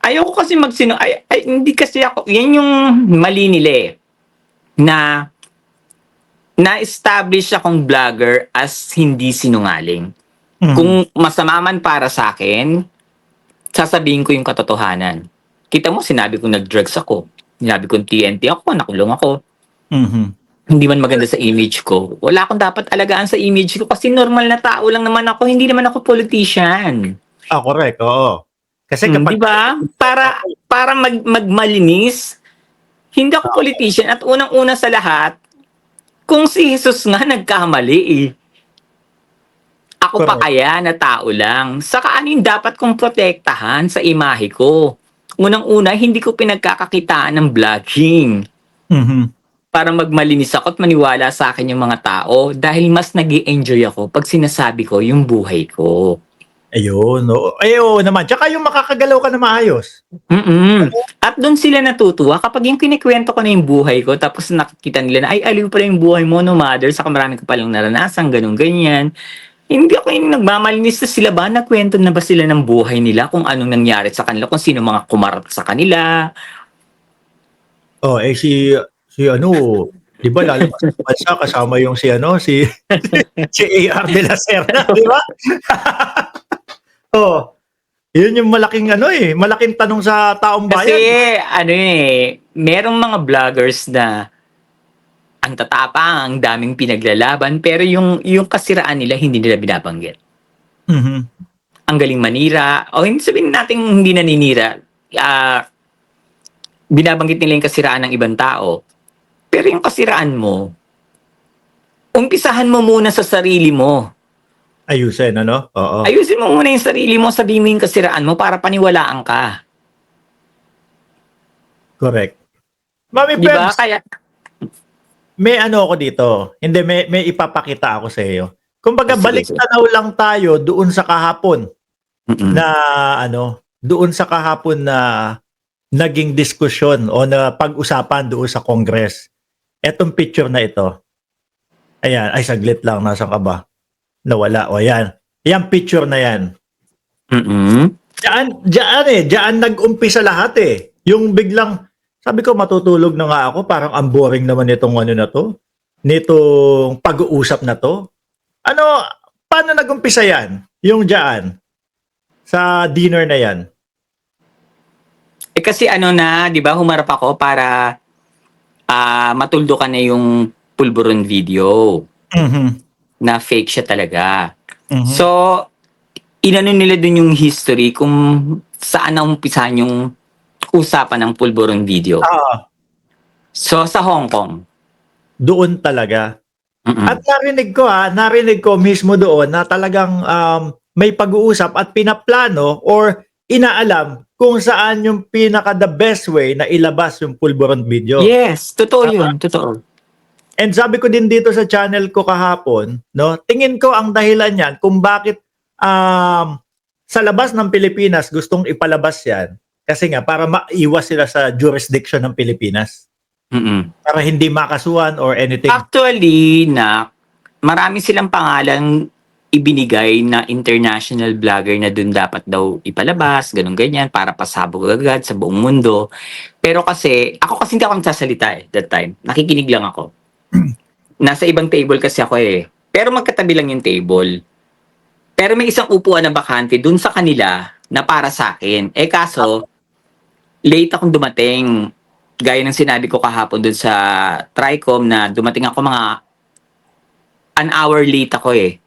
ayoko kasi hindi kasi ako, yan yung mali nila eh, na na-establish akong vlogger as hindi sinungaling. Mhm. Kung masama man para sa akin, sasabihin ko yung katotohanan. Kita mo, sinabi ko nag-drugs ako. Sinabi ko TNT ako, nakulong ako. Mhm. Hindi man maganda sa image ko. Wala akong dapat alagaan sa image ko kasi normal na tao lang naman ako, hindi naman ako politician. Correct, oo. Kasi Di kapag ba? Para magmalinis, hindi ako politician at unang-una sa lahat, kung si Jesus nga nagkamali eh. Ako pa correct. kaya na tao lang. Saka ano yung dapat kong protektahan sa imahe ko? Unang-una, hindi ko pinagkakakitaan ng vlogging Mhm. para magmalinis ako at maniwala sa akin yung mga tao dahil mas nag-i-enjoy ako pag sinasabi ko yung buhay ko. Ayun, oo. Ay, oo naman. Tsaka yung makakagalaw ka na maayos. Mm. At doon sila natutuwa kapag yung kinikwento ko na yung buhay ko tapos nakikita nila na ay aliw pala yung buhay mo no mother, saka marami ko palang naranasan ganun ganyan. Hindi ako yung nagmamalinis, na sila ba nagkwento na ba sila ng buhay nila kung anong nangyari sa kanila, kung sino mga kumarap sa kanila. Si ano, 'di ba lalabas ng bansa kasama yung si ano, si AR de la Serna, 'di ba? Oo, yun yung malaking ano, malaking tanong sa taong Kasi bayan. ano merong mga vloggers na ang tatapang, ang daming pinaglalaban, pero yung kasiraan nila hindi nila binabanggit. Mhm. Ang galing manira, o hindi sabihin natin hindi naninira, ah, binabanggit nila yung kasiraan ng ibang tao. Pero yung kasiraan mo, umpisahan mo muna sa sarili mo. Ayusin ano? Oo, Ayusin mo muna yung sarili mo, sabihin mo yung kasiraan mo para paniwalaan ka. correct. Mami Di ba? Pebs, Kaya, may ano ako dito, hindi may ipapakita ako sa iyo. Kumbaga sige, balik sige. tanaw lang tayo doon sa kahapon Mm-mm. na ano, doon sa kahapon na naging diskusyon o na pag-usapan doon sa Congress. Etong picture na ito. Ayan, ay saglit lang, nasaan ka ba? Nawala, o yan. Yang picture na yan. Mm-mm. Diyan nag-umpisa lahat eh. Yung biglang, sabi ko matutulog na nga ako, parang ang boring naman itong ano na to, nitong pag-uusap na to. Ano, paano nag-umpisa yan? Yung diyan, sa dinner na yan. Kasi ano na, di ba, humarap ako para matuldukan na yung pulburon video Mhm. na fake siya talaga. Mhm. So, inano nila dun yung history kung saan naumpisahan yung usapan ng pulburon video. Ah, So, sa Hong Kong. doon talaga. At Mm-mm. narinig ko mismo doon na talagang may pag-uusap at pinaplano or inaalam kung saan yung pinaka the best way na ilabas yung pulburon video. Yes, totoo Tama. yun, totoo. And sabi ko din dito sa channel ko kahapon, no, tingin ko ang dahilan niyan kung bakit sa labas ng Pilipinas gustong ipalabas yan kasi nga para maiwas sila sa jurisdiction ng Pilipinas. Mm-mm. Para hindi makasuhan or anything. Actually, marami silang pangalang ibinigay na international vlogger na dun dapat daw ipalabas, ganun ganyan, para pasabog agad sa buong mundo. Pero kasi, ako kasi hindi ako nagsasalita that time. Nakikinig lang ako. Nasa ibang table kasi ako eh. Pero magkatabi lang yung table. Pero may isang upuan na bakante dun sa kanila na para sa akin. Kaso, late akong dumating. Gaya ng sinabi ko kahapon dun sa Tricom na dumating ako mga an hour late ako eh.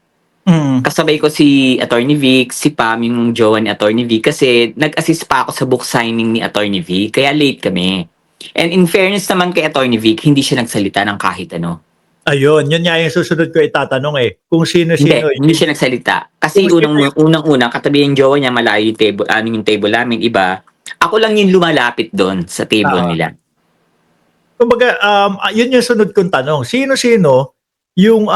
Mm. Kasabay ko si Attorney Vic, si Pam, yung jowa ni Attorney Vic, kasi nag-assist pa ako sa book signing ni Attorney Vic, kaya late kami. And in fairness naman kay Attorney Vic, hindi siya nagsalita ng kahit ano. Ayun, yun nga yung susunod ko itatanong eh. Kung sino-sino Hindi siya nagsalita. Kasi kung sino yung unang-una, katabi yung jowa niya, malayo yung table, yung table namin, iba. Ako lang yung lumalapit doon sa table nila. kumbaga, yun yung sunod kong tanong. Sino-sino yung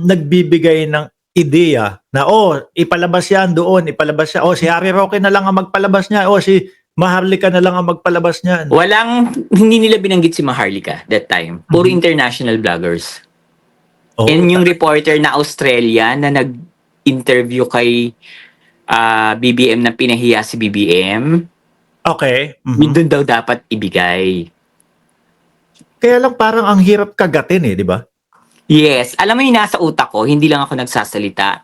nagbibigay ng ideya na ipalabas yan doon, ipalabas siya. Si Harry Roque na lang ang magpalabas niya. Si Maharlika na lang ang magpalabas niyan. Hindi nila binanggit si Maharlika that time. Puro international vloggers. And yung reporter na Australian na nag-interview kay BBM na pinahiya si BBM, Okay. Yun dun daw dapat ibigay. Kaya lang parang ang hirap kagatin eh, di ba? Yes, alam mo yung nasa utak ko, hindi lang ako nagsasalita.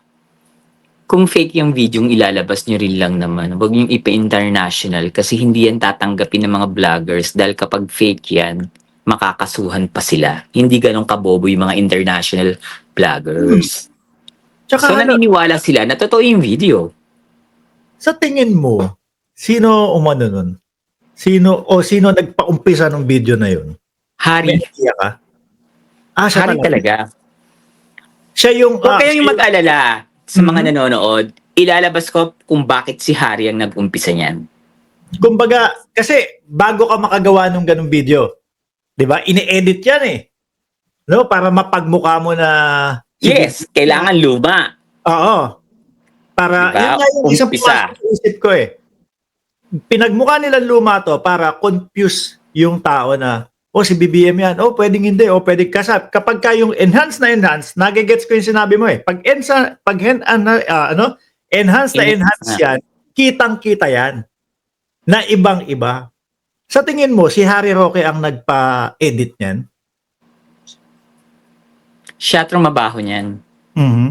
Kung fake yung video, ilalabas nyo rin lang naman. Huwag yung ipa-international kasi hindi yan tatanggapin ng mga vloggers dahil kapag fake yan, makakasuhan pa sila. Hindi ganun kabobo yung mga international vloggers. Tsaka So naniniwala sila na totoo yung video. sa tingin mo, sino umano nun? Sino nagpa-umpisa ng video na yun? May Hari, idea ka? Siya hari talaga. Siya yung, Huwag kayong mag-alala sa mga Mhm. nanonood. Ilalabas ko kung bakit si Hari ang nag-umpisa niyan. kumbaga, kasi bago ka makagawa ng ganung video, di ba? Ini-edit yan eh. No, para mapagmukha mo na Yes, kailangan luma. Oo. Para, Diba? yun nga yung isang Umpisa. pumasok sa isip ko eh. Pinagmukha nila luma to para confuse yung tao na, si BBM yan, pwedeng hindi, pwedeng kasap. Kapag ka yung enhance, nagigets ko yung sinabi mo eh. Enhance Enhance yan, kitang-kita yan na ibang-iba. Sa tingin mo, si Harry Roque ang nagpa-edit niyan? Siya mabaho niyan. Mhm.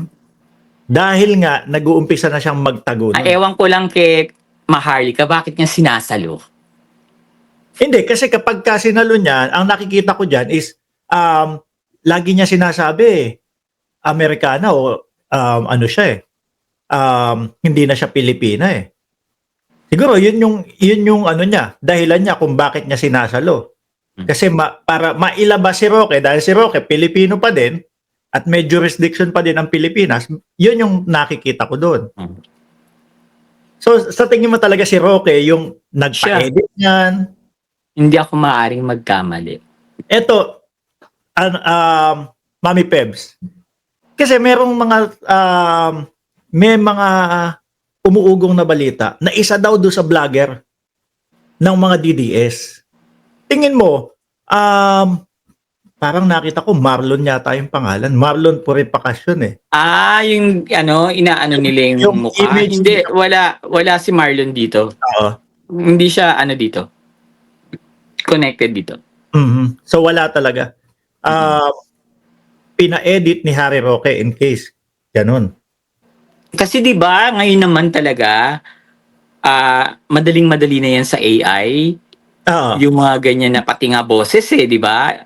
Dahil nga, nag-uumpisa na siyang magtago. nun. Ewan ko lang kay Maharlika, bakit niya sinasalo? Hindi, kasi kapag ka sinalo niya, ang nakikita ko dyan is, lagi niya sinasabi, Amerikana o ano siya eh, hindi na siya Pilipina eh. Siguro, yun yung ano niya, dahilan niya kung bakit niya sinasalo. Kasi para mailabas si Roque, dahil si Roque, Pilipino pa din, at may jurisdiction pa din ang Pilipinas, yun yung nakikita ko doon. Hmm. So, sa tingin mo talaga si Roque, yung nagpa-edit niyan, Hindi ako maaaring magkamali. eto, Mami Pebs. Kasi may mga umuugong na balita na isa daw do sa vlogger ng mga DDS. Tingin mo, parang nakita ko Marlon yata yung pangalan. Marlon Purificacion eh. Yung inaano nila yung Yung mukha. image Hindi, niya. wala si Marlon dito. Oo. Hindi siya dito. Connected dito. Mhm. So wala talaga. Pina-edit ni Harry Roque in case. Ganun. Kasi 'di ba, ngayon naman talaga madaling-madali na 'yan sa AI. Oo. Yung mga ganyan na pati nga boses 'di ba?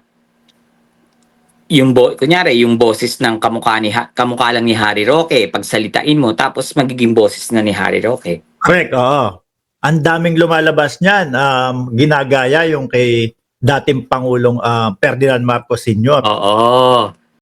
Kunyari, yung boses ng kamukha lang ni Harry Roque, pagsalitain mo tapos magiging boses na ni Harry Roque. Correct, oo. Ang daming lumalabas niyan. Ginagaya yung kay dating Pangulong Ferdinand Marcos Sr. Oo.